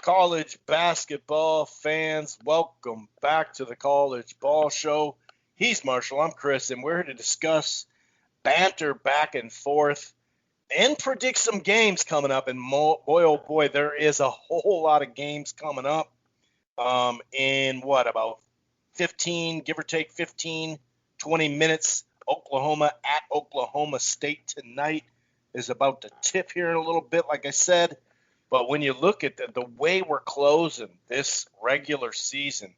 College basketball fans, welcome back to the College Ball Show. He's Marshall, I'm Chris, and we're here to discuss banter back and forth and predict some games coming up. And boy, oh boy, there is a whole lot of games coming up in about 15, give or take 15, 20 minutes. Oklahoma at Oklahoma State tonight is about to tip here in a little bit, like I said. But when you look at the way we're closing this regular season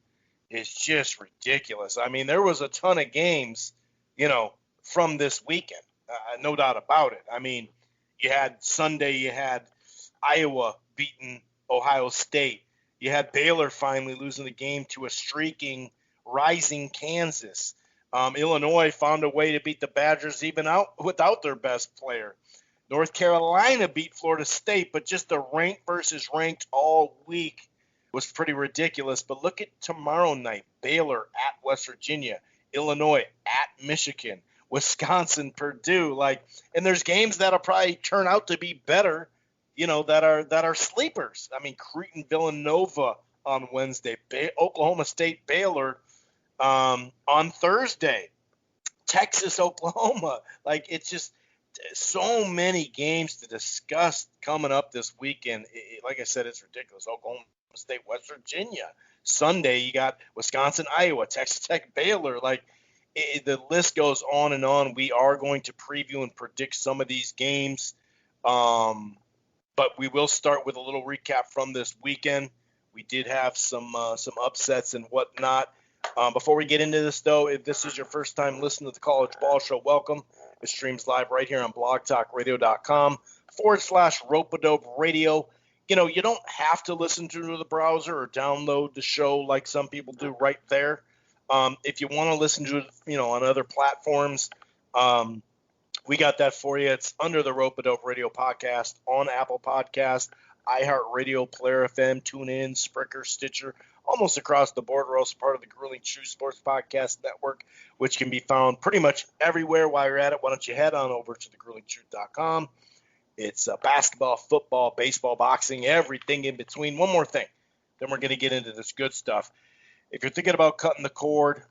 is just ridiculous. I mean, there was a ton of games, from this weekend, no doubt about it. I mean, you had Sunday, you had Iowa beating Ohio State. You had Baylor finally losing the game to a streaking, rising Kansas. Illinois found a way to beat the Badgers even out without their best player. North Carolina beat Florida State, but just the ranked versus ranked all week was pretty ridiculous. But look at tomorrow night, Baylor at West Virginia, Illinois at Michigan, Wisconsin, Purdue. And there's games that'll probably turn out to be better, that are sleepers. I mean, Creighton, Villanova on Wednesday, Oklahoma State, Baylor on Thursday, Texas, Oklahoma. It's just so many games to discuss coming up this weekend. Like I said, it's ridiculous. Oklahoma State, West Virginia. Sunday, you got Wisconsin, Iowa, Texas Tech, Baylor. The list goes on and on. We are going to preview and predict some of these games. But we will start with a little recap from this weekend. We did have some upsets and whatnot. Before we get into this, though, if this is your first time listening to the College Ball Show, welcome. It streams live right here on blogtalkradio.com/Rope-A-Dope Radio. You don't have to listen through the browser or download the show like some people do right there. If you want to listen to it, on other platforms, we got that for you. It's under the Rope-A-Dope Radio podcast on Apple Podcast, iHeartRadio, Player FM, TuneIn, Spreaker, Stitcher, almost across the board. We're also part of the Grueling Truth Sports Podcast Network, which can be found pretty much everywhere. While you're at it, why don't you head on over to thegruelingtruth.com. It's basketball, football, baseball, boxing, everything in between. One more thing, then we're going to get into this good stuff. If you're thinking about cutting the cord,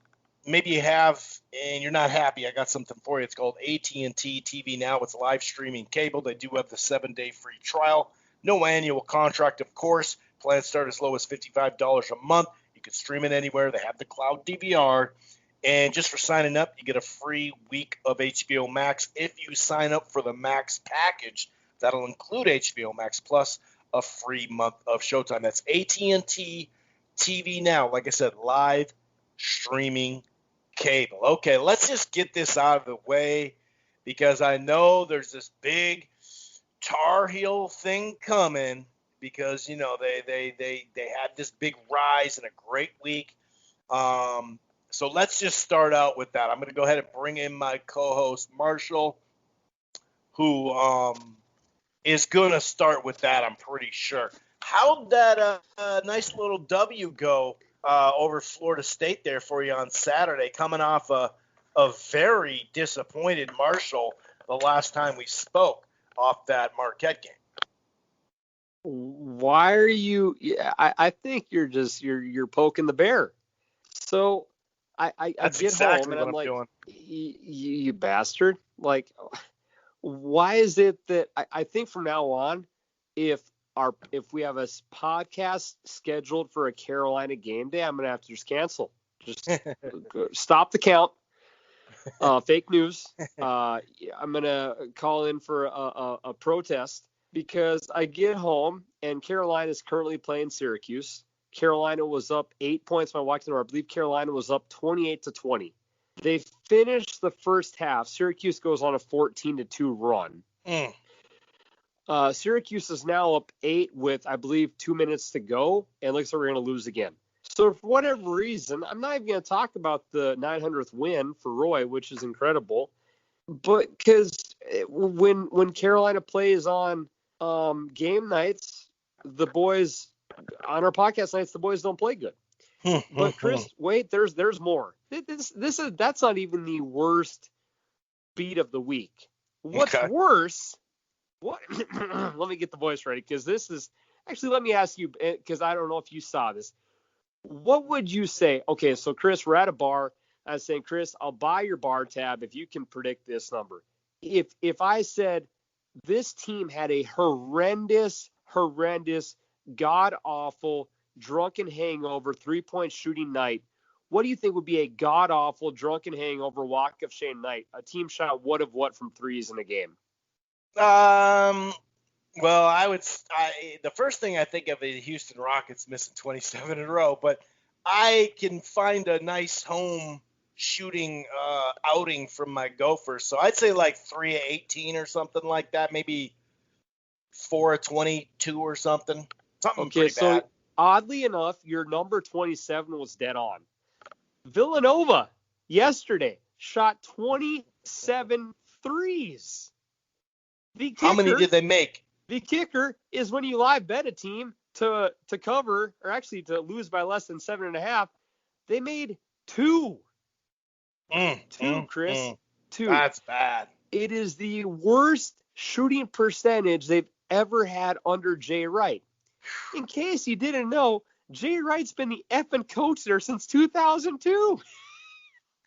maybe you have and you're not happy, I got something for you. It's called AT&T TV Now. It's live streaming cable. They do have the 7-day free trial. No annual contract, of course. Plans start as low as $55 a month. You can stream it anywhere. They have the cloud DVR. And just for signing up, you get a free week of HBO Max. If you sign up for the Max package, that'll include HBO Max plus a free month of Showtime. That's AT&T TV Now. Like I said, live streaming cable. Okay, let's just get this out of the way because I know there's this big Tar Heel thing coming because, they had this big rise and a great week. So let's just start out with that. I'm going to go ahead and bring in my co-host, Marshall, who is going to start with that, I'm pretty sure. How'd that nice little W go over Florida State there for you on Saturday, coming off a very disappointed Marshall the last time we spoke off that Marquette game? Why are you? I think you're poking the bear. So I That's get exactly home and what I'm like, doing. You bastard! Why is it that I think from now on, if we have a podcast scheduled for a Carolina game day, I'm gonna have to just cancel. Just stop the count. Fake news. I'm gonna call in for a protest because I get home and Carolina is currently playing Syracuse. Carolina was up 8 points when I walked in, or I believe Carolina was up 28-20. They finished the first half. Syracuse goes on a 14-2 run. Syracuse is now up 8 with, I believe, 2 minutes to go, and looks like we're going to lose again. So for whatever reason, I'm not even going to talk about the 900th win for Roy, which is incredible, but because when Carolina plays on game nights, the boys on our podcast nights, the boys don't play good. But Chris, wait, there's more. That's not even the worst beat of the week. What's worse? What? Let me get the voice ready because this is Actually, let me ask you, because I don't know if you saw this. What would you say? Okay, so Chris, we're at a bar. I was saying, Chris, I'll buy your bar tab if you can predict this number. If I said this team had a horrendous, god awful, drunken hangover 3-point shooting night, what do you think would be a god awful, drunken hangover walk of shame night? A team shot what from threes in a game? Well, the first thing I think of is the Houston Rockets missing 27 in a row, but I can find a nice home shooting outing from my Gophers. So I'd say like 3 of 18 or something like that, maybe 4 of 22 or something. Something pretty bad. Oddly enough, your number 27 was dead on. Villanova yesterday shot 27 threes. How many did they make? The kicker is when you live bet a team to cover, or actually to lose by less than 7.5, they made 2. Chris. 2. That's bad. It is the worst shooting percentage they've ever had under Jay Wright. In case you didn't know, Jay Wright's been the effing coach there since 2002.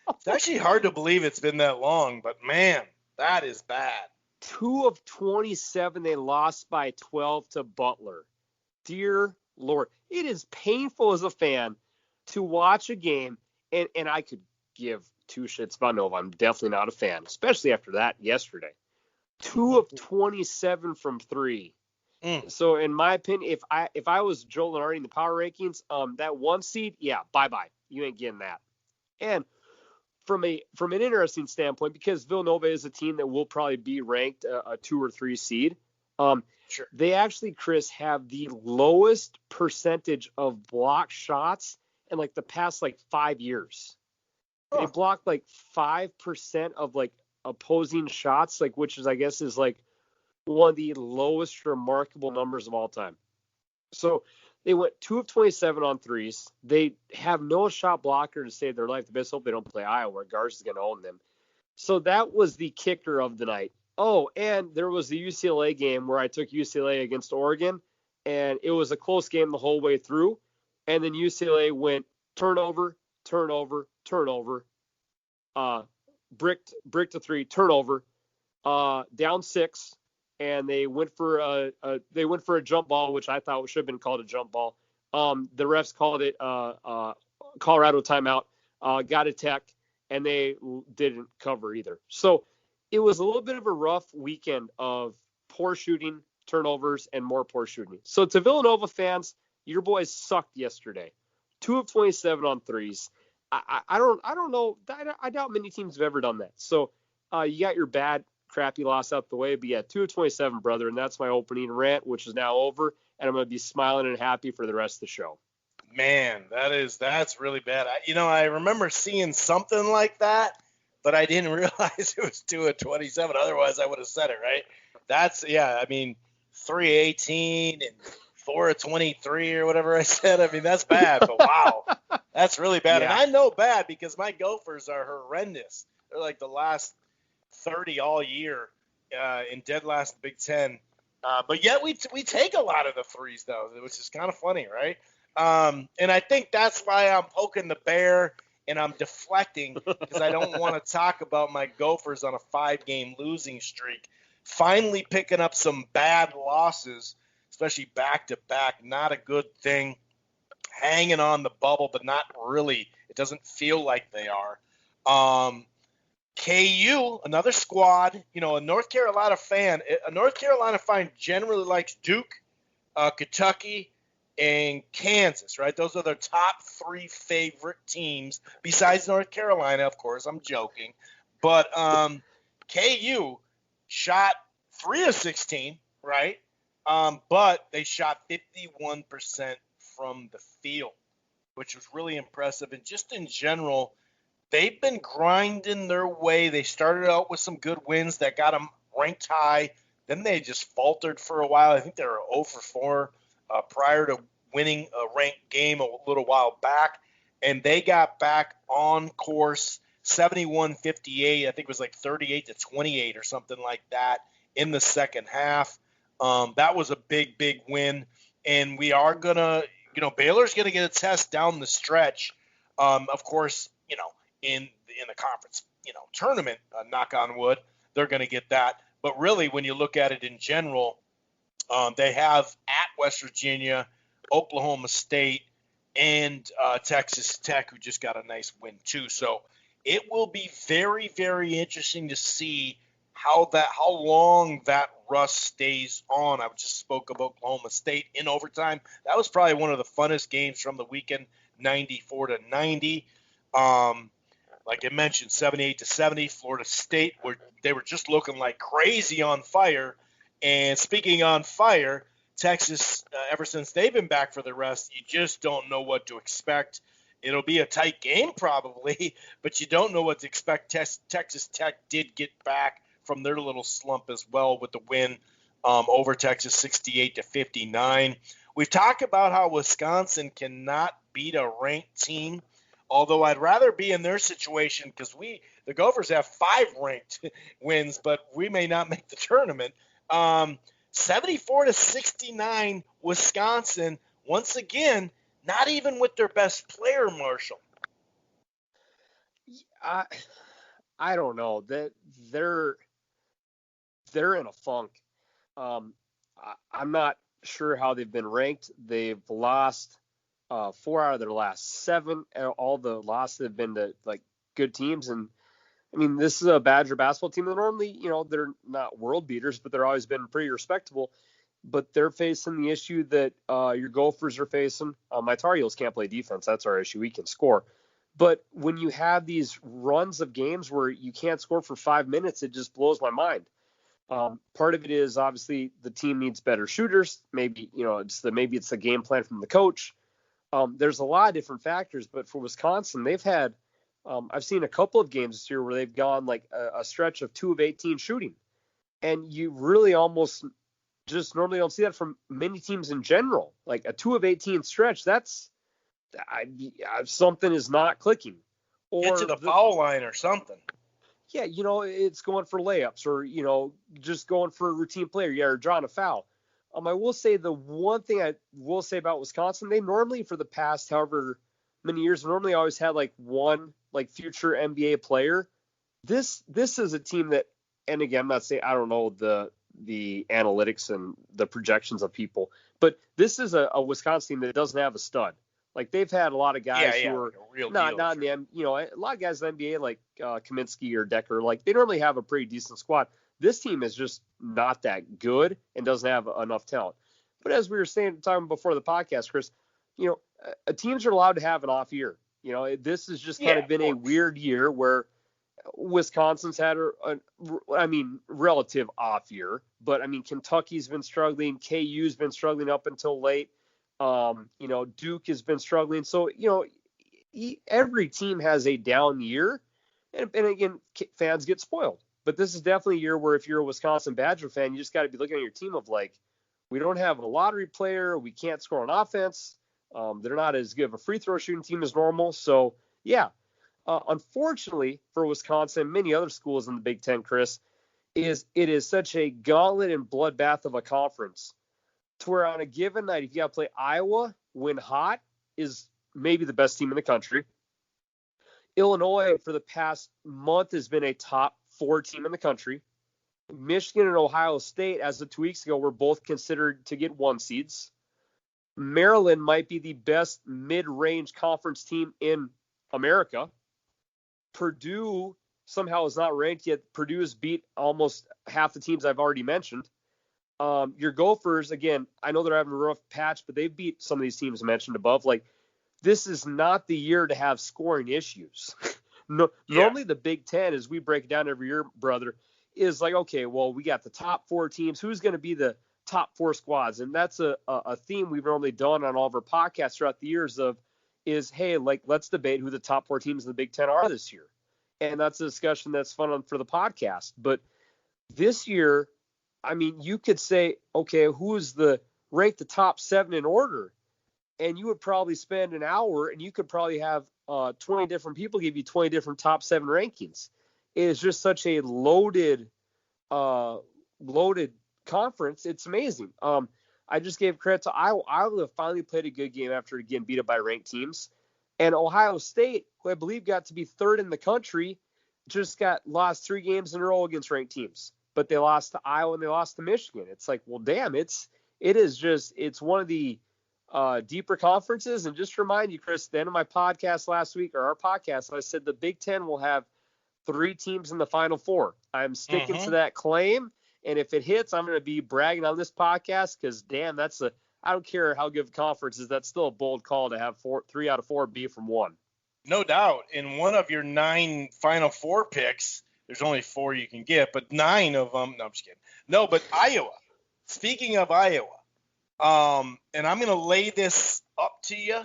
It's actually hard to believe it's been that long, but man, that is bad. 2 of 27, they lost by 12 to Butler. Dear Lord, it is painful as a fan to watch a game, and I could give 2 shits about Nova. I'm definitely not a fan, especially after that yesterday. 2 of 27 from 3. So in my opinion, if I was Joel Lenardi in the power rankings, that 1 seed, yeah, bye-bye. You ain't getting that. And from an interesting standpoint, because Villanova is a team that will probably be ranked a 2 or 3 seed. Sure. They actually, Chris, have the lowest percentage of block shots in like the past 5 years. They blocked 5% of opposing shots, which is, I guess, is one of the lowest remarkable numbers of all time. So they went 2 of 27 on threes. They have no shot blocker to save their life. The best hope they don't play Iowa, where Garza is going to own them. So that was the kicker of the night. Oh, and there was the UCLA game where I took UCLA against Oregon, and it was a close game the whole way through. And then UCLA went turnover, bricked a 3, turnover, down 6. And they went for a jump ball, which I thought should have been called a jump ball. The refs called it Colorado timeout, got a tech, and they didn't cover either. So it was a little bit of a rough weekend of poor shooting, turnovers, and more poor shooting. So to Villanova fans, your boys sucked yesterday. 2 of 27 on threes. I don't know. I doubt many teams have ever done that. So you got your crappy loss out the way, but yeah, 2 of 27, brother, and that's my opening rant, which is now over, and I'm going to be smiling and happy for the rest of the show. Man, that's really bad. I remember seeing something like that, but I didn't realize it was 2 of 27. Otherwise, I would have said it, right? 3 of 18 and 4 of 23 or whatever I said. That's bad, but wow, that's really bad. Yeah. And I know bad because my Gophers are horrendous. They're like the last 30 all year in dead last Big Ten. But yet we take a lot of the threes, though, which is kind of funny, right? And I think that's why I'm poking the bear and I'm deflecting because I don't want to talk about my Gophers on a 5-game losing streak. Finally picking up some bad losses, especially back-to-back. Not a good thing. Hanging on the bubble, but not really. It doesn't feel like they are. KU, another squad, a North Carolina fan generally likes Duke, Kentucky, and Kansas, right? Those are their top 3 favorite teams besides North Carolina, of course. I'm joking. But KU shot 3 of 16, right? But they shot 51% from the field, which was really impressive. And just in general, they've been grinding their way. They started out with some good wins that got them ranked high. Then they just faltered for a while. I think they were 0 for 4 prior to winning a ranked game a little while back. And they got back on course, 71-58. I think it was 38-28 or something like that in the second half. That was a big, big win. and we are gonna, Baylor's gonna get a test down the stretch. Of course, in the conference, tournament, knock on wood, they're gonna get that. But really, when you look at it in general, they have at West Virginia, Oklahoma State, and Texas Tech, who just got a nice win too. So it will be very, very interesting to see how long that rust stays on. I just spoke of Oklahoma State in overtime. That was probably one of the funnest games from the weekend, 94-90. Like I mentioned, 78-70. Florida State, they were just looking like crazy on fire. And speaking on fire, Texas, ever since they've been back for the rest, you just don't know what to expect. It'll be a tight game probably, but you don't know what to expect. Texas Tech did get back from their little slump as well with the win over Texas 68-59. We've talked about how Wisconsin cannot beat a ranked team, although I'd rather be in their situation because the Gophers have 5 ranked wins, but we may not make the tournament. 74-69, Wisconsin, once again, not even with their best player, Marshall. I don't know. They're in a funk. I'm not sure how they've been ranked. They've lost 4 out of their last 7. All the losses have been to like good teams, and I mean, this is a Badger basketball team that normally, they're not world beaters, but they're always been pretty respectable. But they're facing the issue that your Gophers are facing. My Tar Heels can't play defense. That's our issue. We can score. But when you have these runs of games where you can't score for 5 minutes, it just blows my mind. Part of it is obviously the team needs better shooters. Maybe, it's the game plan from the coach. There's a lot of different factors, but for Wisconsin, they've had I've seen a couple of games this year where they've gone like a stretch of 2 of 18 shooting. And you really almost just normally don't see that from many teams in general. Like a 2 of 18 stretch, something is not clicking. Or get to the foul line or something. Yeah, it's going for layups or, just going for a routine player. Yeah, or drawing a foul. I will say the one thing I will say about Wisconsin, they normally for the past however many years normally always had like one like future NBA player. This is a team that, and again, I'm not saying I don't know the analytics and the projections of people, but this is a Wisconsin team that doesn't have a stud. Like they've had a lot of guys who are not in the a lot of guys in the NBA like Kaminsky or Decker, like they normally have a pretty decent squad. This team is just not that good and doesn't have enough talent. But as we were talking before the podcast, Chris, teams are allowed to have an off year. This has just kind of been a weird year where Wisconsin's had relative off year, but Kentucky's been struggling, KU's been struggling up until late. Duke has been struggling. So, every team has a down year, and again, fans get spoiled. But this is definitely a year where if you're a Wisconsin Badger fan, you just got to be looking at your team of like, we don't have a lottery player, we can't score on offense. They're not as good of a free throw shooting team as normal. So, yeah. Unfortunately for Wisconsin, many other schools in the Big Ten, Chris, it is such a gauntlet and bloodbath of a conference to where on a given night, if you got to play Iowa, when hot, is maybe the best team in the country. Illinois, for the past month, has been a top 4 team in the country. Michigan and Ohio State, as of 2 weeks ago, were both considered to get 1 seeds. Maryland might be the best mid-range conference team in America. Purdue somehow is not ranked yet. Purdue has beat almost half the teams I've already mentioned. Your Gophers, again, I know they're having a rough patch, but they've beat some of these teams mentioned above. Like, this is not the year to have scoring issues. Normally the Big Ten, as we break it down every year, brother, is like, okay, well, we got the top 4 teams. Who's going to be the top 4 squads? And that's a theme we've normally done on all of our podcasts throughout the years hey, like, let's debate who the top 4 teams in the Big Ten are this year. And that's a discussion that's fun for the podcast. But this year, you could say, okay, who's rank the top 7 in order? And you would probably spend an hour and you could probably have 20 different people give you 20 different top 7 rankings. It is just such a loaded conference. It's amazing. I just gave credit to Iowa. Iowa finally played a good game after getting beat up by ranked teams. And Ohio State, who I believe got to be third in the country, just got lost 3 games in a row against ranked teams. But they lost to Iowa and they lost to Michigan. It's like, well, damn, it's one of the deeper conferences. And just to remind you, Chris, at the end of my podcast last week, or our podcast, I said the Big Ten will have 3 teams in the Final Four. I'm sticking to that claim. And if it hits, I'm going to be bragging on this podcast because, damn, I don't care how good the conference is. That's still a bold call to have 3 out of 4 be from 1. No doubt. In one of your 9 Final Four picks, there's only 4 you can get, but 9 of them. No, I'm just kidding. No, but Iowa. Speaking of Iowa, and I'm going to lay this up to you,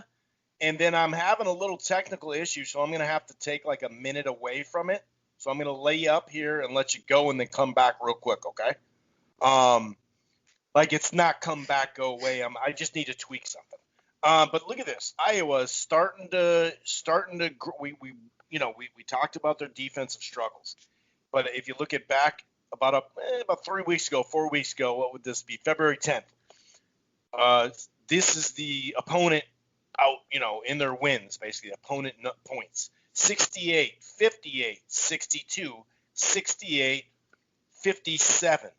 and then I'm having a little technical issue, so I'm going to have to take like a minute away from it. So I'm going to lay you up here and let you go and then come back real quick, okay? Like it's not come back, go away. I just need to tweak something. But look at this. Iowa is starting to. We talked about their defensive struggles, but if you look at back about 3 weeks ago, 4 weeks ago, what would this be? February 10th. This is the opponent out, in their wins, basically opponent points. 68, 58, 62, 68, 57.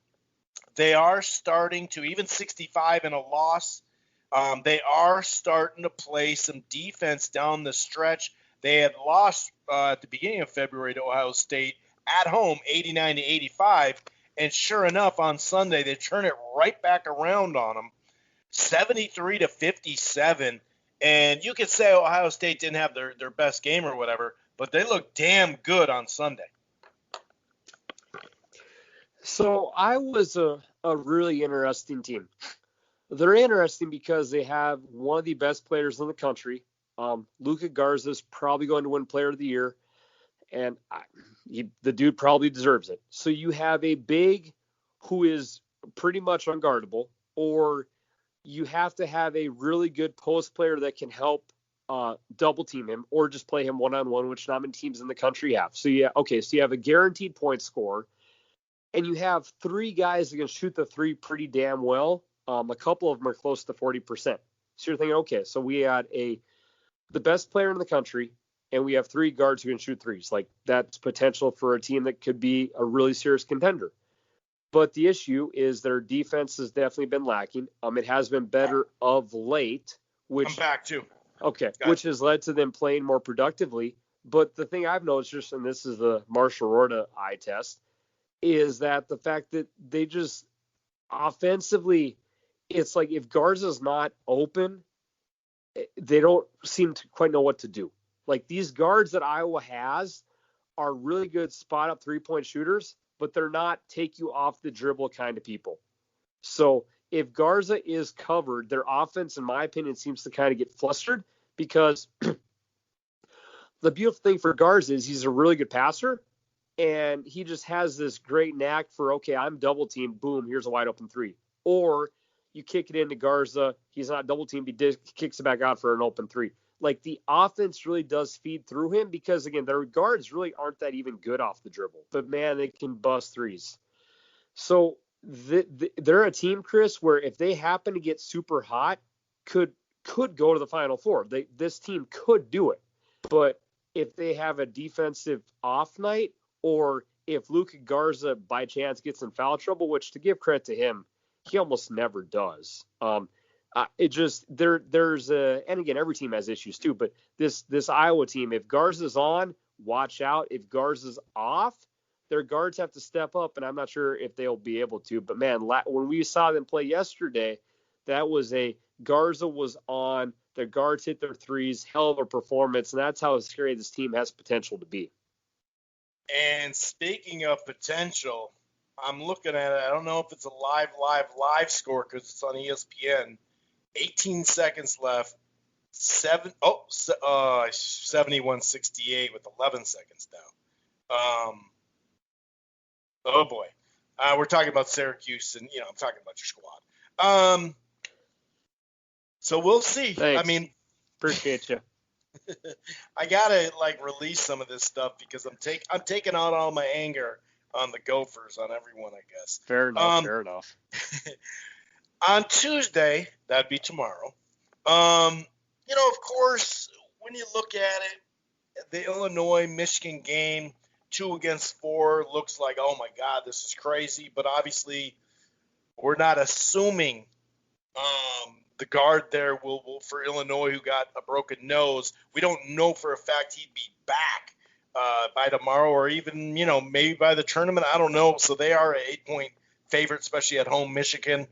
They are starting to, even 65 in a loss, they are starting to play some defense down the stretch. They had lost at the beginning of February to Ohio State at home, 89-85, and sure enough, on Sunday, they turn it right back around on them, 73-57. And you could say Ohio State didn't have their best game or whatever, but they looked damn good on Sunday. So Iowa's a really interesting team. They're interesting because they have one of the best players in the country. Ucla Garza is probably going to win Player of the Year, and the dude probably deserves it. So you have a big who is pretty much unguardable, or you have to have a really good post player that can help double team him or just play him one-on-one, which not many teams in the country have. So you have a guaranteed point scorer, and you have 3 guys that can shoot the 3 pretty damn well. A couple of them are close to 40%. So you're thinking, okay, so we had the best player in the country, and we have 3 guards who can shoot threes. Like, that's potential for a team that could be a really serious contender. But the issue is their defense has definitely been lacking. It has been better of late, which I'm back too. Okay, which has led to them playing more productively. But the thing I've noticed, and this is the Marshall Rorta eye test, is that the fact that they just offensively, it's like if Garza's not open, they don't seem to quite know what to do. Like these guards that Iowa has are really good spot up 3-point shooters, but they're not take you off the dribble kind of people. So if Garza is covered, their offense, in my opinion, seems to kind of get flustered because the beautiful thing for Garza is he's a really good passer, and he just has this great knack for, okay, I'm double teamed, boom, here's a wide open 3. Or you kick it into Garza, he's not double teamed, he kicks it back out for an open 3. Like the offense really does feed through him because, again, their guards really aren't that even good off the dribble. But, man, they can bust threes. So they're a team, Chris, where if they happen to get super hot, could go to the Final Four. This team could do it. But if they have a defensive off night, or if Ucla Garza by chance gets in foul trouble, which to give credit to him, he almost never does. It just there's and again, every team has issues too, but this Iowa team, if Garza's on, watch out. If Garza's off, their guards have to step up, and I'm not sure if they'll be able to. But man, when we saw them play yesterday, that was Garza was on. Their guards hit their threes, hell of a performance, and that's how scary this team has potential to be. And speaking of potential, I'm looking at it. I don't know if it's a live score because it's on ESPN. 18 seconds left. 71-68 with 11 seconds now. Oh boy. We're talking about Syracuse, and I'm talking about your squad. So we'll see. Thanks. I mean, appreciate you. I gotta release some of this stuff because I'm taking out all my anger on the Gophers, on everyone, I guess. Fair enough. On Tuesday, that'd be tomorrow. Of course, when you look at it, the Illinois-Michigan game, 2-4, looks like, oh my God, this is crazy. But obviously, we're not assuming the guard there will for Illinois who got a broken nose. We don't know for a fact he'd be back by tomorrow or even, maybe by the tournament. I don't know. So they are an 8-point favorite, especially at home, Michigan.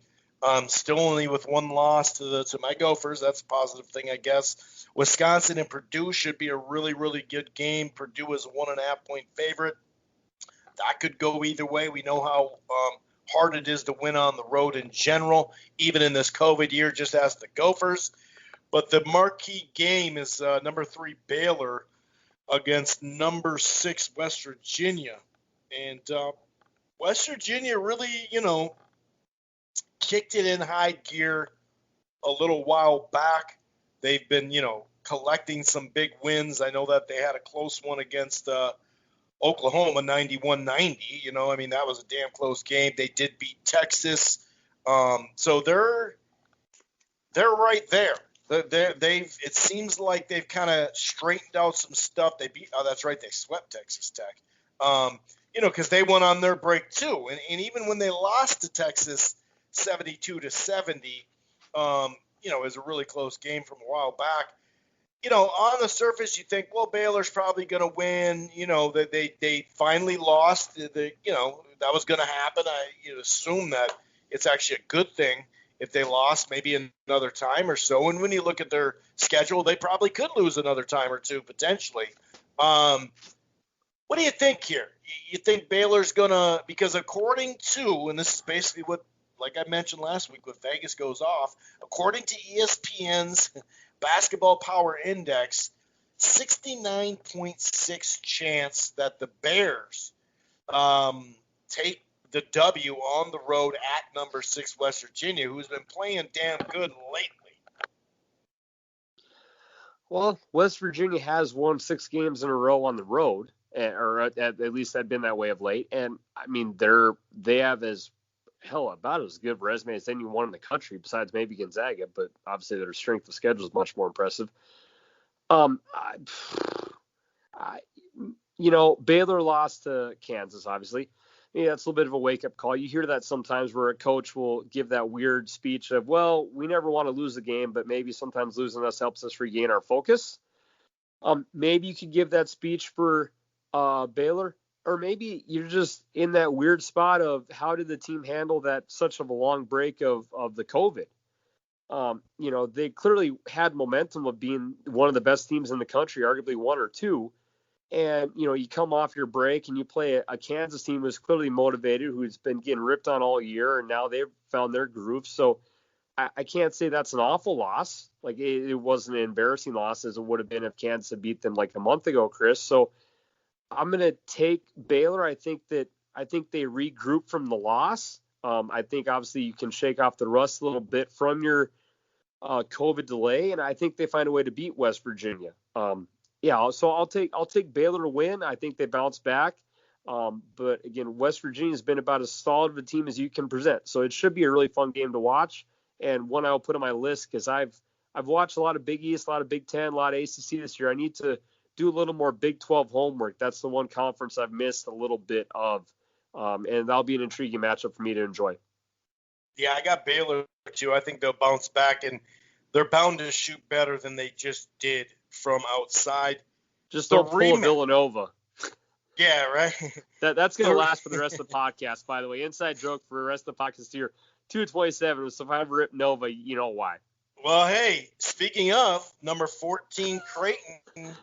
Still only with one loss to my Gophers. That's a positive thing, I guess. Wisconsin and Purdue should be a really, really good game. Purdue is a 1.5-point favorite. That could go either way. We know how hard it is to win on the road in general, even in this COVID year, just ask the Gophers. But the marquee game is number 3 Baylor against number 6 West Virginia. And West Virginia really, kicked it in high gear a little while back. They've been, collecting some big wins. I know that they had a close one against Oklahoma, 91-90. That was a damn close game. They did beat Texas. So they're right there. It seems like they've kind of straightened out some stuff. They swept Texas Tech. Because they went on their break too. And even when they lost to Texas 72-70, it was a really close game from a while back. On the surface, you think, well, Baylor's probably going to win. That they finally lost. That was going to happen. You assume that it's actually a good thing if they lost maybe another time or so. And when you look at their schedule, they probably could lose another time or two potentially. What do you think here? You think Baylor's going to – because according to – and this is basically what, like I mentioned last week, when Vegas goes off, according to ESPN's – Basketball Power Index, 69.6 chance that the Bears take the W on the road at number 6 West Virginia, who's been playing damn good lately. Well, West Virginia has won 6 games in a row on the road, or at least they've been that way of late. And they have about as good resume as anyone in the country besides maybe Gonzaga, but obviously their strength of schedule is much more impressive. Baylor lost to Kansas, obviously. Yeah, that's a little bit of a wake-up call. You hear that sometimes where a coach will give that weird speech of, well, we never want to lose the game, but maybe sometimes losing us helps us regain our focus. Maybe you could give that speech for Baylor. Or maybe you're just in that weird spot of how did the team handle that such of a long break of the COVID? They clearly had momentum of being one of the best teams in the country, arguably one or two. And, you come off your break and you play a Kansas team who's clearly motivated, who's been getting ripped on all year, and now they've found their groove. So I can't say that's an awful loss. Like it wasn't an embarrassing loss as it would have been if Kansas had beat them like a month ago, Chris. So I'm going to take Baylor. I think they regroup from the loss. I think obviously you can shake off the rust a little bit from your COVID delay, and I think they find a way to beat West Virginia. So I'll take Baylor to win. I think they bounce back. But again, West Virginia has been about as solid of a team as you can present. So it should be a really fun game to watch, and one I'll put on my list because I've watched a lot of Big East, a lot of Big Ten, a lot of ACC this year. I need to do a little more Big 12 homework. That's the one conference I've missed a little bit of. And that'll be an intriguing matchup for me to enjoy. Yeah, I got Baylor too. I think they'll bounce back, and they're bound to shoot better than they just did from outside. Just don't pull Villanova. Yeah, right. That's going to last for the rest of the podcast, by the way. Inside joke for the rest of the podcast here. 227, so if I ever rip Nova, you know why. Well, hey, speaking of, number 14 Creighton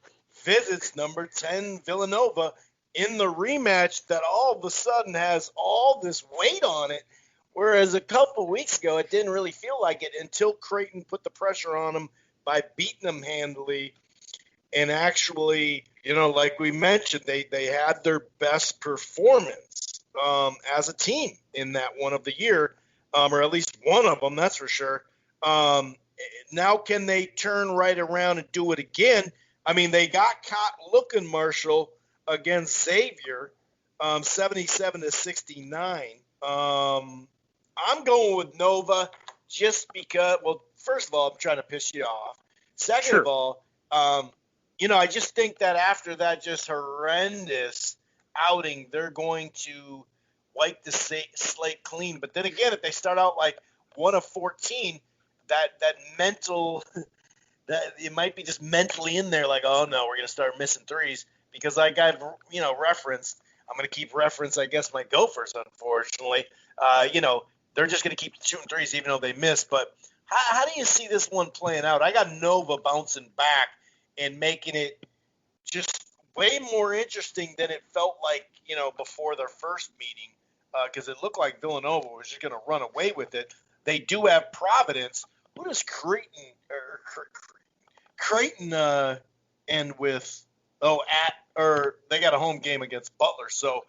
visits number 10 Villanova in the rematch that all of a sudden has all this weight on it, whereas a couple weeks ago it didn't really feel like it until Creighton put the pressure on them by beating them handily. And actually, like we mentioned, they had their best performance as a team in that one of the year, or at least one of them, that's for sure. Now can they turn right around and do it again? I mean, they got caught looking, Marshall, against Xavier, 77-69. I'm going with Nova. just because, well, first of all, I'm trying to piss you off. Second Sure. of all, I just think that after that just horrendous outing, they're going to wipe the slate clean. But then again, if they start out like 1 of 14, that mental that it might be just mentally in there like, oh no, we're going to start missing threes because like I've referenced, I'm going to keep reference, I guess, my Gophers, unfortunately. They're just going to keep shooting threes even though they miss. But how do you see this one playing out? I got Nova bouncing back and making it just way more interesting than it felt like, before their first meeting, because it looked like Villanova was just going to run away with it. They do have Providence. Who does Creighton end with? They got a home game against Butler. So,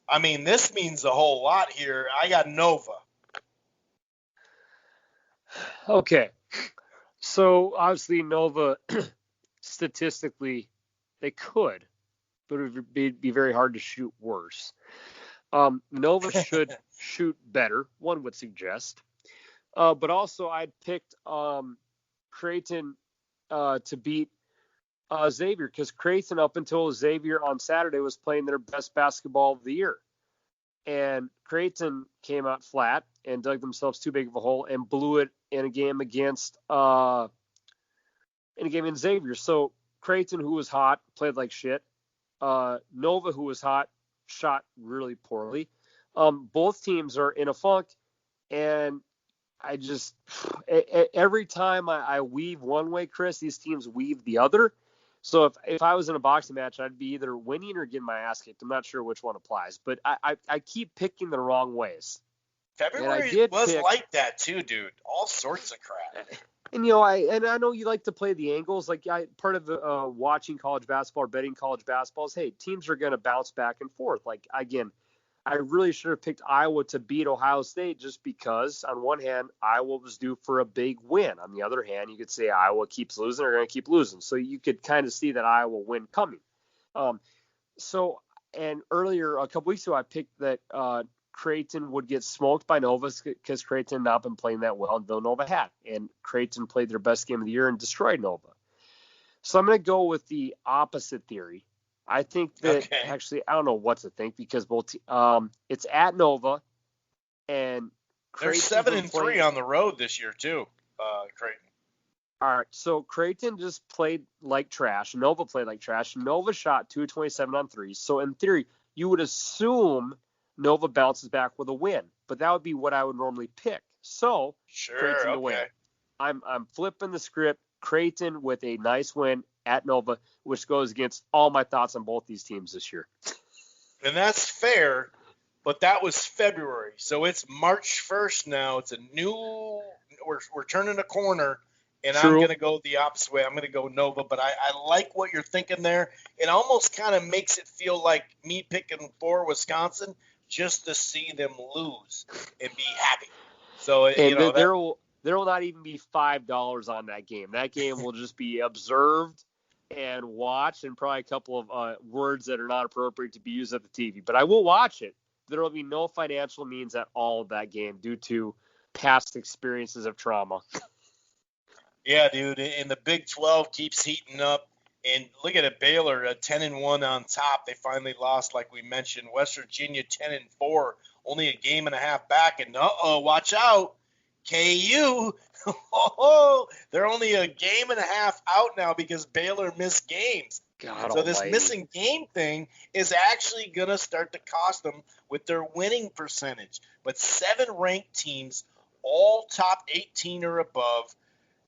I mean, this means a whole lot here. I got Nova. Okay. So obviously Nova, statistically, they could, but it would be very hard to shoot worse. Nova should shoot better, one would suggest. But also I'd picked Creighton to beat Xavier, because Creighton up until Xavier on Saturday was playing their best basketball of the year. And Creighton came out flat and dug themselves too big of a hole and blew it in a game against Xavier. So Creighton, who was hot, played like shit. Nova, who was hot, shot really poorly. Both teams are in a funk, and I just every time I weave one way, Chris, these teams weave the other. So if I was in a boxing match, I'd be either winning or getting my ass kicked. I'm not sure which one applies, but I keep picking the wrong ways. February was like that too, dude. All sorts of crap. And I know you like to play the angles. Like part of watching college basketball or betting college basketball is, hey, teams are going to bounce back and forth. Like again, I really should have picked Iowa to beat Ohio State just because, on one hand, Iowa was due for a big win. On the other hand, you could say Iowa keeps losing, they're going to keep losing. So you could kind of see that Iowa win coming. And earlier, a couple weeks ago, I picked that Creighton would get smoked by Nova because Creighton had not been playing that well, and Nova had. And Creighton played their best game of the year and destroyed Nova. So I'm going to go with the opposite theory. I think that actually, I don't know what to think because both it's at Nova, and they're 7-3 on the road this year too. Creighton. All right, so Creighton just played like trash. Nova played like trash. Nova shot 2-27 on threes. So in theory, you would assume Nova bounces back with a win, but that would be what I would normally pick. So Creighton to win. I'm flipping the script. Creighton with a nice win at Nova, which goes against all my thoughts on both these teams this year. And that's fair, but that was February. So it's March 1st now. It's a new – we're turning a corner, and True. I'm going to go the opposite way. I'm going to go Nova, but I like what you're thinking there. It almost kind of makes it feel like me picking for Wisconsin just to see them lose and be happy. So, there will not even be $5 on that game. That game will just be observed and watched, and probably a couple of words that are not appropriate to be used at the TV. But I will watch it. There will be no financial means at all of that game due to past experiences of trauma. Yeah, dude. And the Big 12 keeps heating up. And look at it, Baylor 10-1 on top. They finally lost, like we mentioned. West Virginia 10-4, only a game and a half back. And watch out. KU, they're only a game and a half out now because Baylor missed games. God so this almighty. Missing game thing is actually going to start to cost them with their winning percentage. But 7 ranked teams, all top 18 or above.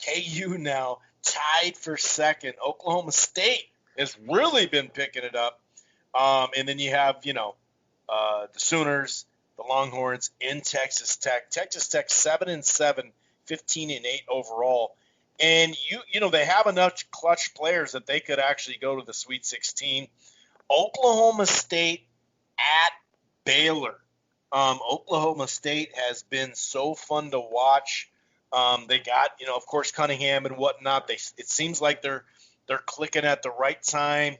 KU now tied for second. Oklahoma State has really been picking it up. And then you have, the Sooners, the Longhorns in Texas Tech. Texas Tech 7-7, 15-8 overall. And they have enough clutch players that they could actually go to the Sweet 16. Oklahoma State at Baylor. Oklahoma State has been so fun to watch. They got, of course, Cunningham and whatnot. It seems like they're clicking at the right time.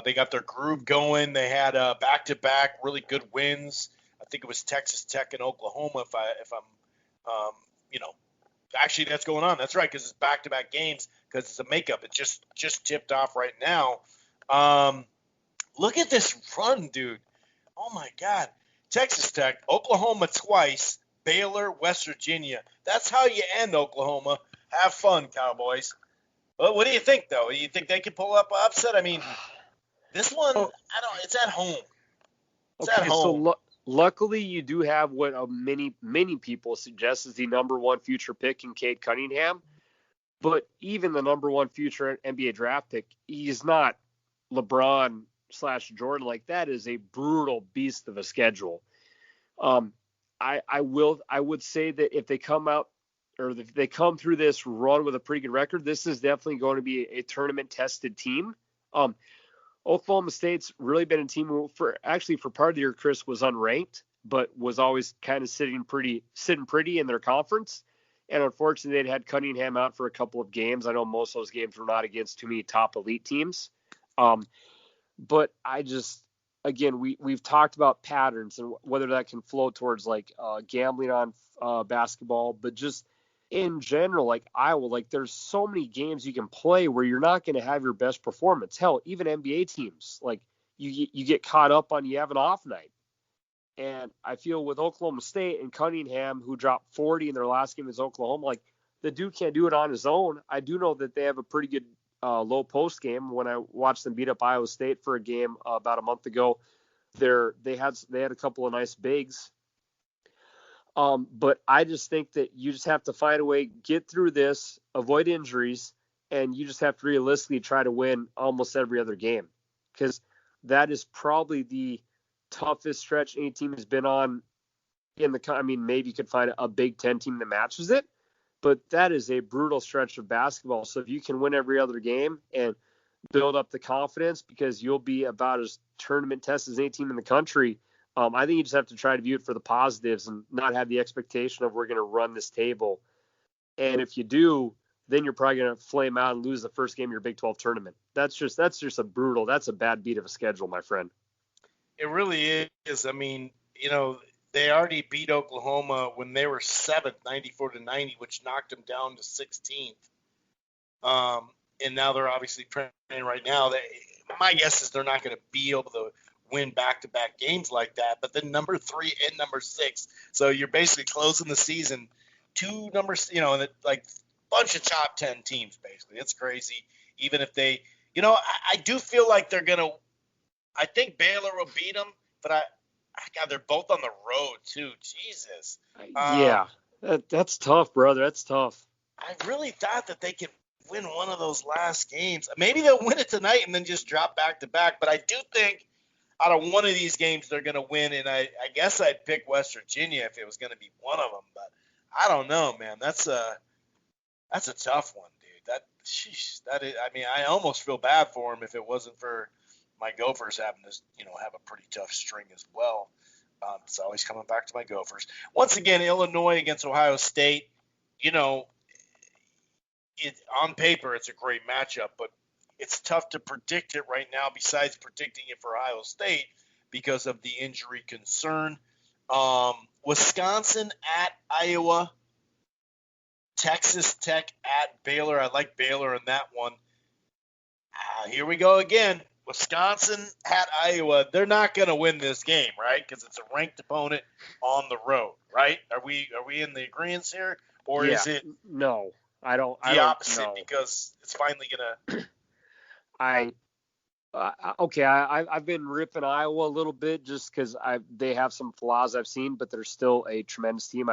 They got their groove going. They had back-to-back really good wins. I think it was Texas Tech and Oklahoma, if I'm Actually, that's going on. That's right, because it's back-to-back games because it's a makeup. It just tipped off right now. Look at this run, dude. Oh, my God. Texas Tech, Oklahoma twice, Baylor, West Virginia. That's how you end Oklahoma. Have fun, Cowboys. Well, what do you think, though? Do you think they could pull up an upset? I mean, this one, Oh, it's at home. It's at okay, so home. luckily you do have what many people suggest is the number one future pick in Cade Cunningham. But even the number one future NBA draft pick, he's not LeBron/Jordan. Like, that is a brutal beast of a schedule. I would say that if they come out or if they come through this run with a pretty good record, this is definitely going to be a tournament tested team. Oklahoma State's really been a team who for part of the year, Chris, was unranked, but was always kind of sitting pretty in their conference. And unfortunately, they'd had Cunningham out for a couple of games. I know most of those games were not against too many top elite teams. But I just, again, we've talked about patterns and whether that can flow towards like gambling on basketball, but just in general, like Iowa, like there's so many games you can play where you're not going to have your best performance. Hell, even NBA teams, like you get caught up on you have an off night. And I feel with Oklahoma State and Cunningham, who dropped 40 in their last game against Oklahoma, like the dude can't do it on his own. I do know that they have a pretty good low post game. When I watched them beat up Iowa State for a game about a month ago, they had a couple of nice bigs. But I just think that you just have to find a way, get through this, avoid injuries, and you just have to realistically try to win almost every other game, because that is probably the toughest stretch any team has been on maybe you could find a Big Ten team that matches it, but that is a brutal stretch of basketball. So if you can win every other game and build up the confidence, because you'll be about as tournament tested as any team in the country, I think you just have to try to view it for the positives and not have the expectation of we're going to run this table. And if you do, then you're probably going to flame out and lose the first game of your Big 12 tournament. That's just that's a bad beat of a schedule, my friend. It really is. I mean, they already beat Oklahoma when they were 7th, 94-90, which knocked them down to 16th. And now they're obviously playing right now. My guess is they're not going to be able to win back-to-back games like that. But then number 3 and number 6, so you're basically closing the season two numbers, like bunch of top 10 teams basically. It's crazy. Even if they, I do feel like they're going to. I think Baylor will beat them, but God, they're both on the road too. Jesus. Yeah, that's tough, brother. That's tough. I really thought that they could win one of those last games. Maybe they'll win it tonight and then just drop back to back. But I do think out of one of these games they're going to win, and I guess I'd pick West Virginia if it was going to be one of them. But I don't know, man. That's a tough one, dude. That is. I mean, I almost feel bad for them if it wasn't for my Gophers having to, have a pretty tough string as well. It's always coming back to my Gophers. Once again, Illinois against Ohio State. On paper, it's a great matchup, but it's tough to predict it right now, besides predicting it for Ohio State because of the injury concern. Wisconsin at Iowa. Texas Tech at Baylor. I like Baylor in that one. Here we go again. Wisconsin at Iowa. They're not going to win this game, right? Because it's a ranked opponent on the road, right? Are we in the agreement here, or is it? No, I don't. The opposite, because it's finally going to. Okay, I've been ripping Iowa a little bit just because they have some flaws I've seen, but they're still a tremendous team.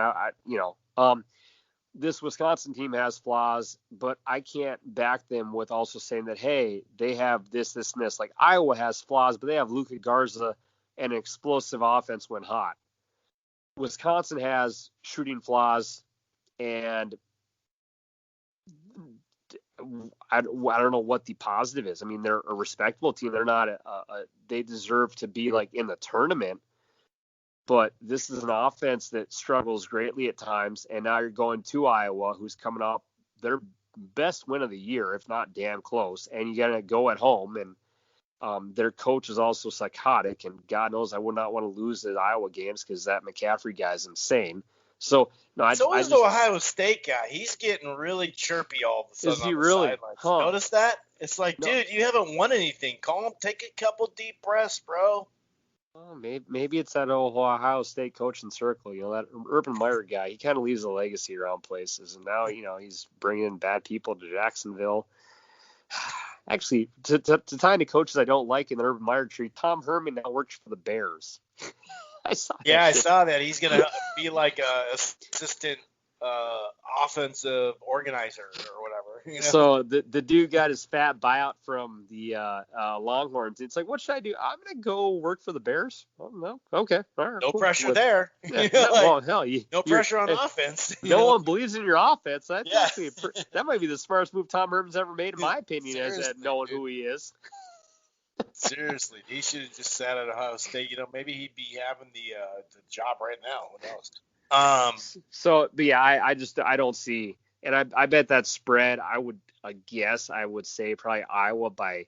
This Wisconsin team has flaws, but I can't back them with also saying that, hey, they have this, and this. Like, Iowa has flaws, but they have Luka Garza and an explosive offense when hot. Wisconsin has shooting flaws, and I don't know what the positive is. I mean, they're a respectable team. They're not they deserve to be like in the tournament. But this is an offense that struggles greatly at times, and now you're going to Iowa, who's coming up their best win of the year, if not damn close, and you got to go at home, and their coach is also psychotic, and God knows I would not want to lose the Iowa games because that McCaffrey guy is insane. So no, So I is the just Ohio State guy. He's getting really chirpy all of a is sudden he on the really? sidelines. You Huh? notice that? It's like, No. dude, you haven't won anything. Call him, take a couple deep breaths, bro. Oh, maybe it's that old Ohio State coaching circle. That Urban Meyer guy. He kind of leaves a legacy around places, and now he's bringing bad people to Jacksonville. Actually, to tie into coaches I don't like in the Urban Meyer tree, Tom Herman now works for the Bears. I saw Yeah, that I shit. saw that. He's gonna be like a assistant offensive organizer or whatever. So the dude got his fat buyout from the Longhorns. It's like, what should I do? I'm gonna go work for the Bears. Oh no, okay, all right, No cool. pressure But, there. yeah, no, Like, well, hell, no you're pressure on if offense. no one believes in your offense. That's Yeah. actually that might be the smartest move Tom Herman's ever made, in my opinion, as Seriously, at knowing dude. who he is. Seriously, he should have just sat at Ohio State. Maybe he'd be having the job right now. Who knows? So, but yeah, I don't see, and I bet that spread. I would say probably Iowa by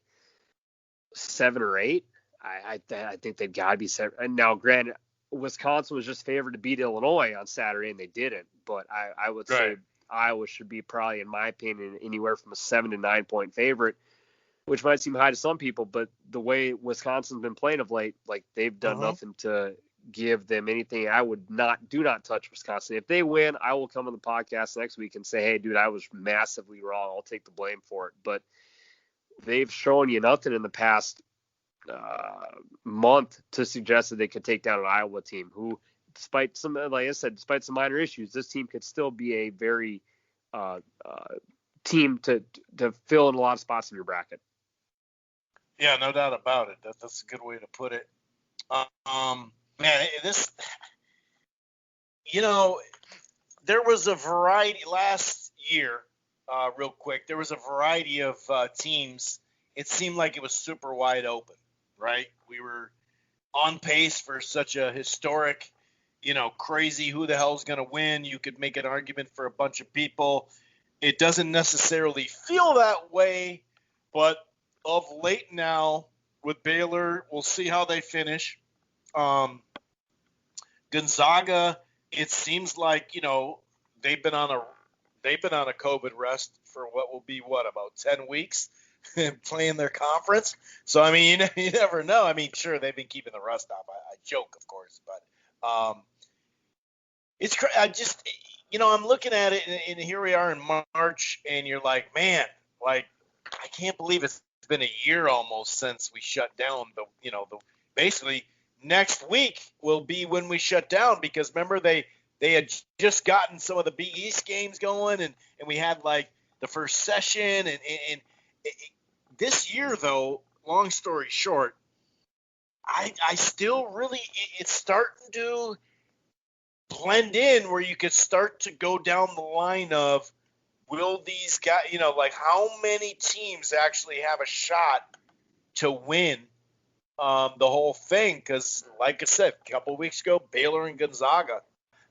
7 or 8. I think they've got to be 7. And now, granted, Wisconsin was just favored to beat Illinois on Saturday, and they didn't. But I would say Right. Iowa should be probably, in my opinion, anywhere from a 7 to 9 point favorite, which might seem high to some people. But the way Wisconsin's been playing of late, like they've done nothing to give them anything. I would do not touch Wisconsin. If they win, I will come on the podcast next week and say, hey, dude, I was massively wrong. I'll take the blame for it. But they've shown you nothing in the past month to suggest that they could take down an Iowa team who, despite some, like I said, despite some minor issues, this team could still be a very team to fill in a lot of spots in your bracket. Yeah, no doubt about it. That's a good way to put it. Man, there was a variety last year. Real quick, there was a variety of teams. It seemed like it was super wide open, right? We were on pace for such a historic, crazy who the hell's going to win. You could make an argument for a bunch of people. It doesn't necessarily feel that way, but of late now with Baylor, we'll see how they finish. Gonzaga, it seems like they've been on a COVID rest for what will be about 10 weeks playing their conference. So I mean, you never know. I mean, sure they've been keeping the rust off. I joke, of course, but it's I just I'm looking at it, and here we are in March, and you're like, man, like I can't believe it's been a year almost since we shut down. Basically next week will be when we shut down, because remember they had just gotten some of the Big East games going, and we had like the first session, and this year though, long story short, I still really it's starting to blend in where you could start to go down the line of, will these guys, like how many teams actually have a shot to win the whole thing? Because like I said, a couple of weeks ago, Baylor and Gonzaga,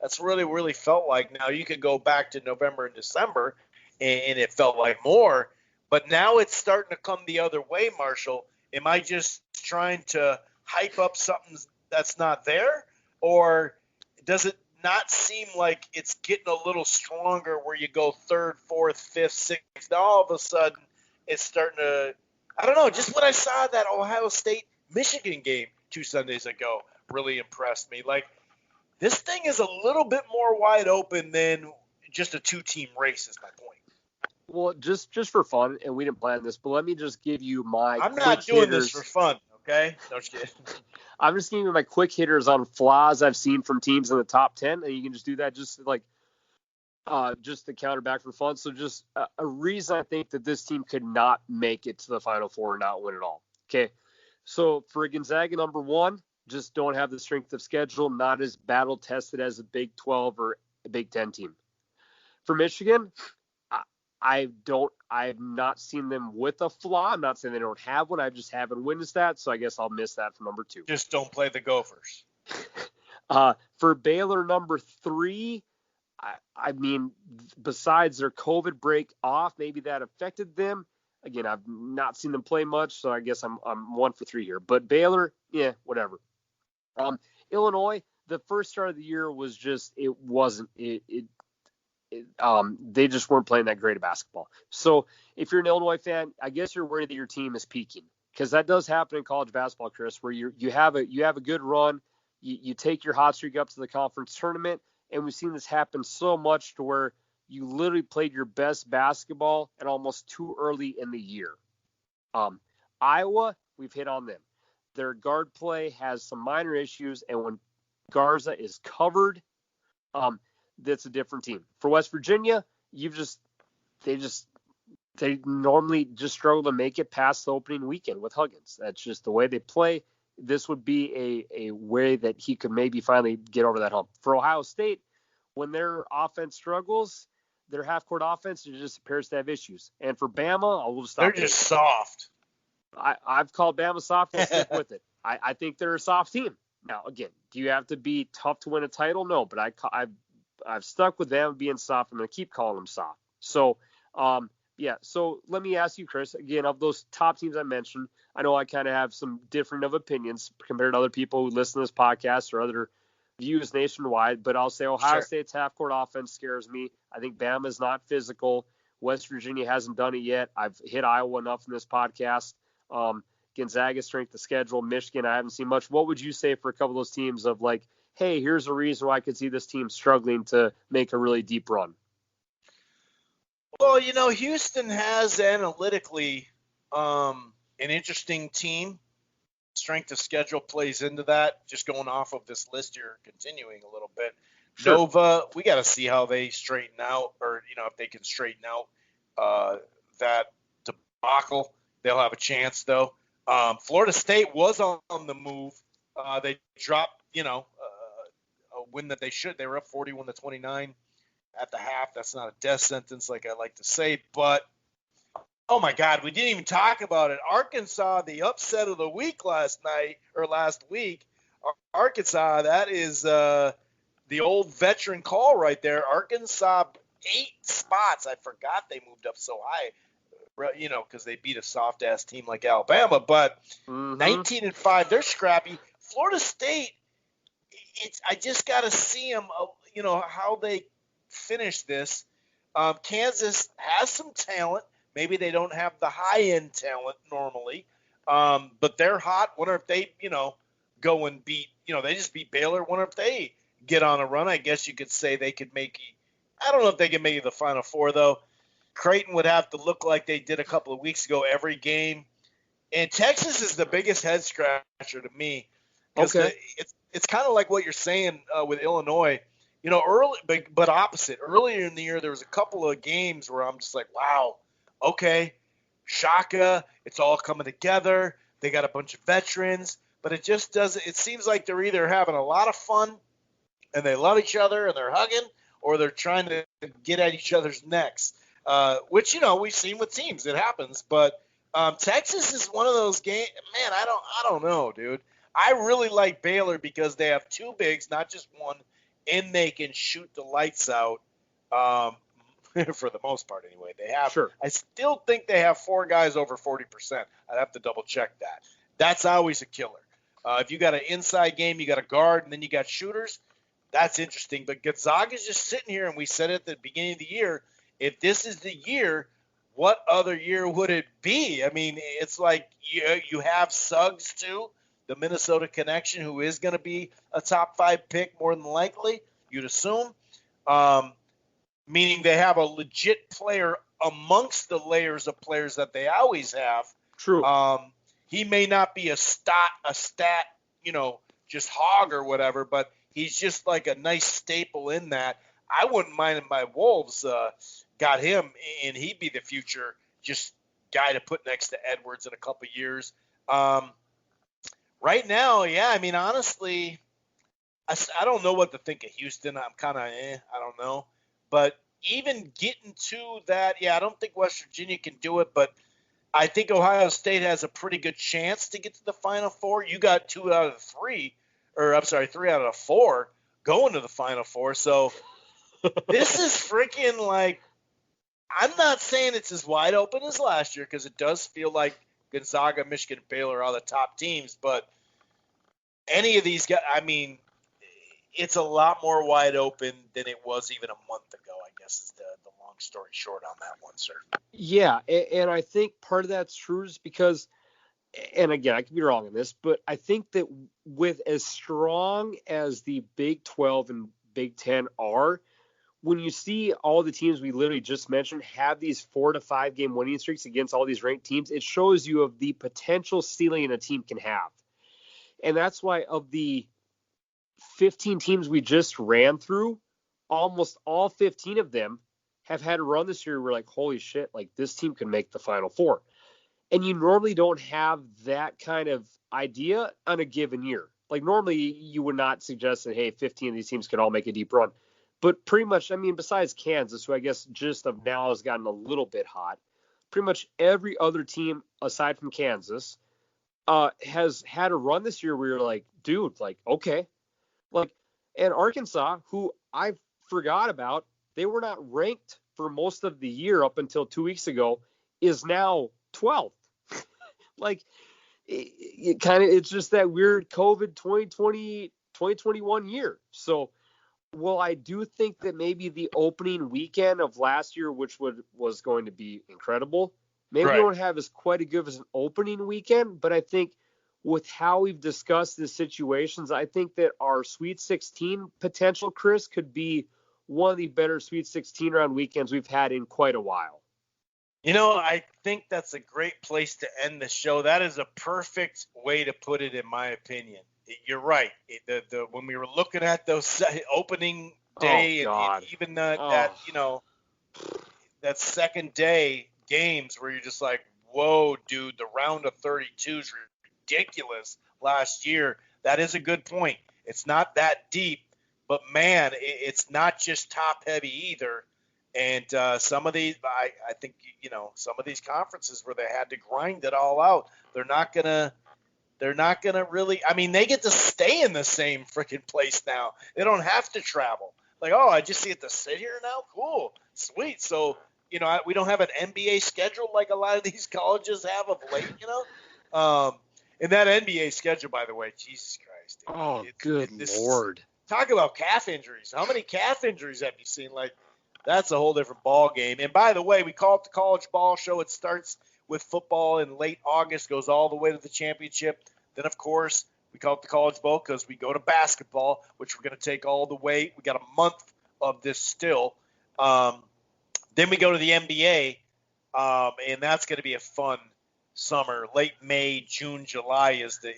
that's really felt like. Now you could go back to November and December, and it felt like more, but now it's starting to come the other way. Marshall, am I just trying to hype up something that's not there, or does it not seem like it's getting a little stronger where you go third, fourth, fifth, sixth, all of a sudden it's starting to, I don't know, just what I saw that Ohio State Michigan game 2 Sundays ago really impressed me. Like, this thing is a little bit more wide open than just a 2-team race is my point. Well, just for fun, and we didn't plan this, but let me just give you my I'm quick not doing hitters. this for fun, okay? No, just kidding. I'm just giving you my quick hitters on flaws I've seen from teams in the top 10, and you can just do that just to counter back for fun. So just a reason I think that this team could not make it to the Final Four and not win it all. Okay, so for Gonzaga, number one, just don't have the strength of schedule, not as battle tested as a Big 12 or a Big 10 team. For Michigan, I've not seen them with a flaw. I'm not saying they don't have one. I just haven't witnessed that, so I guess I'll miss that for number 2. Just don't play the Gophers. For Baylor, number 3, I mean, besides their COVID break off, maybe that affected them. Again, I've not seen them play much, so I guess I'm 1 for 3 here. But Baylor, yeah, whatever. Illinois, the first start of the year was just they just weren't playing that great of basketball. So if you're an Illinois fan, I guess you're worried that your team is peaking, because that does happen in college basketball, Chris, where you have a good run, you take your hot streak up to the conference tournament, and we've seen this happen so much to where you literally played your best basketball and almost too early in the year. Iowa, we've hit on them. Their guard play has some minor issues, and when Garza is covered, that's a different team. For West Virginia, they normally just struggle to make it past the opening weekend with Huggins. That's just the way they play. This would be a way that he could maybe finally get over that hump. For Ohio State, when their offense struggles, their half-court offense just appears to have issues. And for Bama, I'll just stop. They're just soft. I've called Bama soft. I'll stick with it. I think they're a soft team. Now, again, do you have to be tough to win a title? No, but I've stuck with them being soft. I'm going to keep calling them soft. So, so let me ask you, Chris, again, of those top teams I mentioned, I know I kind of have some different of opinions compared to other people who listen to this podcast or other views nationwide, but I'll say Ohio State's half-court offense scares me. I think Bama's not physical. West Virginia hasn't done it yet. I've hit Iowa enough in this podcast. Gonzaga's strength of schedule, Michigan, I haven't seen much. What would you say for a couple of those teams of like, hey, here's a reason why I could see this team struggling to make a really deep run? Well, Houston has analytically an interesting team. Strength of schedule plays into that. Just going off of this list here, continuing a little bit. Sure. Nova, we got to see how they straighten out, or if they can straighten out that debacle. They'll have a chance, though. Florida State was on the move. They dropped, a win that they should. They were up 41-29 at the half. That's not a death sentence, like I like to say. But, oh, my God, we didn't even talk about it. Arkansas, the upset of the week last week. Arkansas, that is the old veteran call right there. Arkansas, 8 spots. I forgot they moved up so high. Because they beat a soft-ass team like Alabama. But 19-5, they're scrappy. Florida State, I just got to see them, how they finish this. Kansas has some talent. Maybe they don't have the high-end talent normally. But they're hot. Wonder if they, go and beat, they just beat Baylor. Wonder if they get on a run. I guess you could say they could make – I don't know if they can make the Final Four, though. Creighton would have to look like they did a couple of weeks ago every game. And Texas is the biggest head scratcher to me. Okay. It's kind of like what you're saying with Illinois. Early, but opposite. Earlier in the year, there was a couple of games where I'm just like, wow, okay, Shaka, it's all coming together. They got a bunch of veterans. But it just doesn't – it seems like they're either having a lot of fun and they love each other and they're hugging, or they're trying to get at each other's necks. Which, we've seen with teams. It happens. But Texas is one of those games. Man, I don't know, dude. I really like Baylor because they have 2 bigs, not just one, and they can shoot the lights out for the most part anyway. They have. Sure. I still think they have 4 guys over 40%. I'd have to double-check that. That's always a killer. If you got an inside game, you got a guard, and then you got shooters, that's interesting. But Gonzaga's just sitting here, and we said it at the beginning of the year, if this is the year, what other year would it be? I mean, it's like you have Suggs, too, the Minnesota connection, who is going to be a top 5 pick more than likely, you'd assume. Meaning they have a legit player amongst the layers of players that they always have. True. He may not be a stat, just hog or whatever, but he's just like a nice staple in that. I wouldn't mind if my Wolves got him, and he'd be the future just guy to put next to Edwards in a couple of years. Right now, I mean, honestly, I don't know what to think of Houston. I'm kind of I don't know. But even getting to that, I don't think West Virginia can do it, but I think Ohio State has a pretty good chance to get to the Final Four. You got 2 out of 3, or I'm sorry, 3 out of 4 going to the Final Four. So this is freaking like, I'm not saying it's as wide open as last year because it does feel like Gonzaga, Michigan, Baylor are all the top teams. But any of these guys, I mean, it's a lot more wide open than it was even a month ago, I guess is the long story short on that one, sir. Yeah, and I think part of that's true is because, and again, I could be wrong on this, but I think that with as strong as the Big 12 and Big 10 are, when you see all the teams we literally just mentioned have these 4 to 5 game winning streaks against all these ranked teams, it shows you of the potential ceiling a team can have. And that's why of the 15 teams we just ran through, almost all 15 of them have had a run this year. We're like, holy shit, like this team can make the Final Four. And you normally don't have that kind of idea on a given year. Like normally you would not suggest that, hey, 15 of these teams could all make a deep run. But pretty much, I mean, besides Kansas, who I guess just of now has gotten a little bit hot, pretty much every other team aside from Kansas has had a run this year where you're like, dude, like, okay. Like, and Arkansas, who I forgot about, they were not ranked for most of the year up until 2 weeks ago, is now 12th. Like, it's just that weird COVID 2021 year. So, well, I do think that maybe the opening weekend of last year, which was going to be incredible, maybe we don't have as quite as good as an opening weekend, but I think with how we've discussed the situations, I think that our Sweet 16 potential, Chris, could be one of the better Sweet 16 round weekends we've had in quite a while. You know, I think that's a great place to end the show. That is a perfect way to put it, in my opinion. You're right. When we were looking at those opening day and even that, you know, that second day games where you're just like, whoa, dude, the round of 32 is ridiculous last year. That is a good point. It's not that deep, but man, it's not just top heavy either. And some of these, I think, you know, some of these conferences where they had to grind it all out, they're not gonna really. I mean, they get to stay in the same freaking place now. They don't have to travel. Like, oh, I just get to sit here now. Cool, sweet. So, you know, we don't have an NBA schedule like a lot of these colleges have of late. You know, and that NBA schedule, by the way, Jesus Christ. Good Lord. Talk about calf injuries. How many calf injuries have you seen? Like, that's a whole different ball game. And by the way, we call it the College Ball Show. It starts with football in late August, goes all the way to the championship. Then, of course, we call it the College Bowl because we go to basketball, which we're going to take all the way. We got a month of this still. Then we go to the NBA, and that's going to be a fun summer. Late May, June, July is the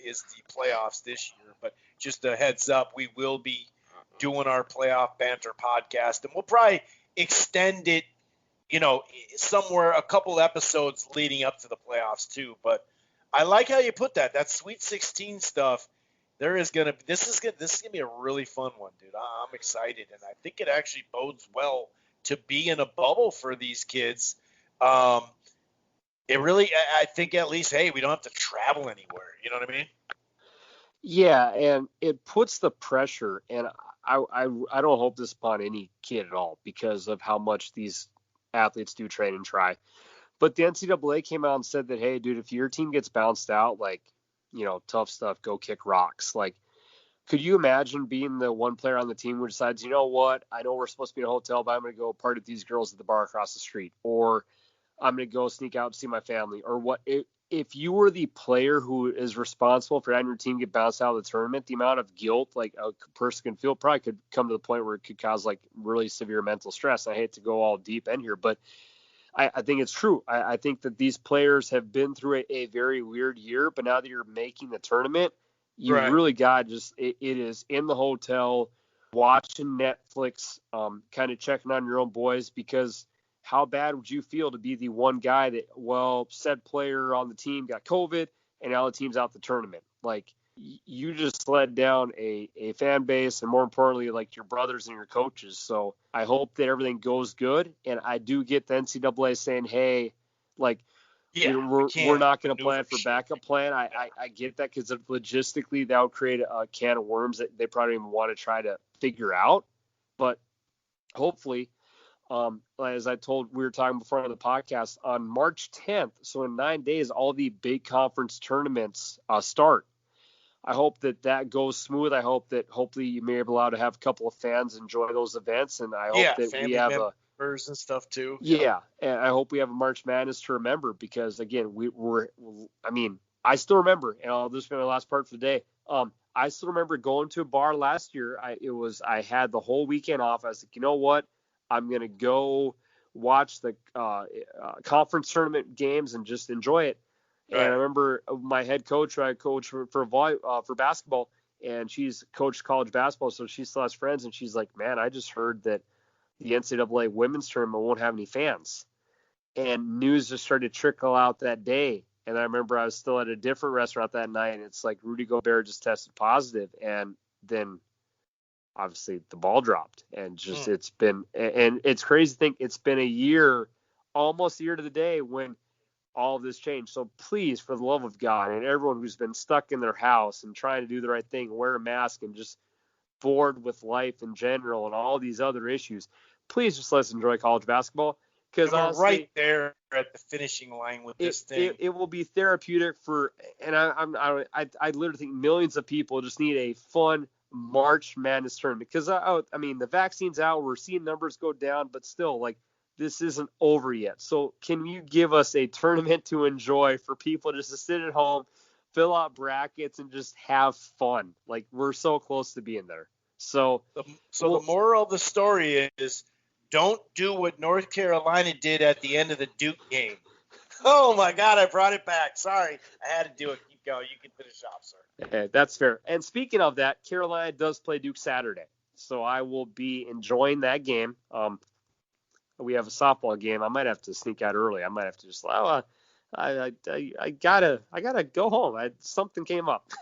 playoffs this year. But just a heads up, we will be doing our playoff banter podcast, and we'll probably extend it, you know, somewhere a couple episodes leading up to the playoffs too. But I like how you put that. That Sweet 16 stuff. This is gonna be a really fun one, dude. I'm excited, and I think it actually bodes well to be in a bubble for these kids. It really, I think at least, hey, we don't have to travel anywhere. You know what I mean? Yeah, and it puts the pressure, and I don't hope this upon any kid at all because of how much these athletes do train and try. But the NCAA came out and said that, hey, dude, if your team gets bounced out, like, you know, tough stuff, go kick rocks. Like, could you imagine being the one player on the team who decides, you know what, I know we're supposed to be in a hotel, but I'm going to go party with these girls at the bar across the street, or I'm going to go sneak out and see my family, or what? If you were the player who is responsible for having your team get bounced out of the tournament, the amount of guilt like a person can feel probably could come to the point where it could cause like really severe mental stress. I hate to go all deep in here, but I think it's true. I think that these players have been through a very weird year, but now that you're making the tournament, you really got just it is in the hotel, watching Netflix, kind of checking on your own boys, because how bad would you feel to be the one guy that, well, said player on the team got COVID and now the team's out the tournament? Like, you just let down a fan base and, more importantly, like your brothers and your coaches. So I hope that everything goes good. And I do get the NCAA saying, hey, like, we're not going to plan for backup plan. I get that because logistically that would create a can of worms that they probably don't even want to try to figure out. But hopefully, as I told, we were talking before on the podcast, on March 10th, so in 9 days, all the big conference tournaments start. I hope that goes smooth. I hope that hopefully you may be able to have a couple of fans enjoy those events, and I hope that we have members and stuff too. Yeah, and I hope we have a March Madness to remember because again, I still remember, and this will be my last part for the day. I still remember going to a bar last year. I had the whole weekend off. I was like, you know what? I'm gonna go watch the conference tournament games and just enjoy it. Right. And I remember my head coach, I coach for basketball, and she's coached college basketball, so she still has friends, and she's like, man, I just heard that the NCAA women's tournament won't have any fans. And news just started to trickle out that day. And I remember I was still at a different restaurant that night, and it's like Rudy Gobert just tested positive, and then obviously the ball dropped, and just it's been, and it's crazy to think it's been a year, almost a year to the day when all of this changed. So please, for the love of God, and everyone who's been stuck in their house and trying to do the right thing, wear a mask and just bored with life in general and all these other issues, please just let's enjoy college basketball. Because we're right there at the finishing line with this thing. It will be therapeutic and I literally think millions of people just need a fun March Madness tournament. Because the vaccine's out, we're seeing numbers go down, but still, like, this isn't over yet. So can you give us a tournament to enjoy for people just to sit at home, fill out brackets, and just have fun? Like, we're so close to being there. So the moral of the story is, don't do what North Carolina did at the end of the Duke game. Oh, my God, I brought it back. Sorry, I had to do it. Keep going. You can finish off, sir. Okay, that's fair. And speaking of that, Carolina does play Duke Saturday. So I will be enjoying that game. We have a softball game. I might have to sneak out early. I might have to just, I gotta go home. Something came up.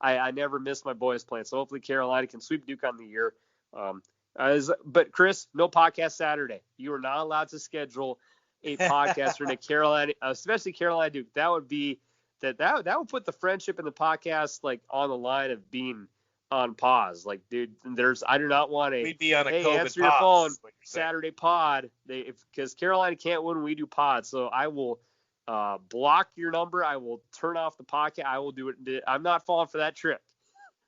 I never miss my boys playing. So hopefully Carolina can sweep Duke on the year. But Chris, no podcast Saturday. You are not allowed to schedule a podcast for Carolina, especially Carolina Duke. That would be that would put the friendship in the podcast like on the line of being on pause. Like, dude, I do not want we'd be on a COVID answer your phone Saturday pod. Because Carolina can't win, we do pod. So I will block your number. I will turn off the podcast. I will do it. I'm not falling for that trick.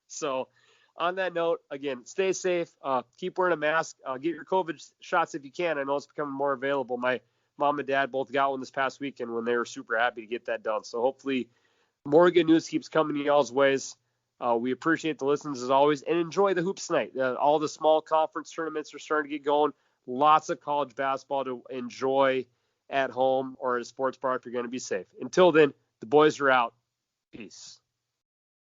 So on that note, again, stay safe. Keep wearing a mask. Get your COVID shots if you can. I know it's becoming more available. My mom and dad both got one this past weekend when they were super happy to get that done. So hopefully more good news keeps coming y'all's ways. We appreciate the listens as always, and enjoy the hoops tonight. All the small conference tournaments are starting to get going. Lots of college basketball to enjoy at home or at a sports bar if you're going to be safe. Until then, the boys are out. Peace.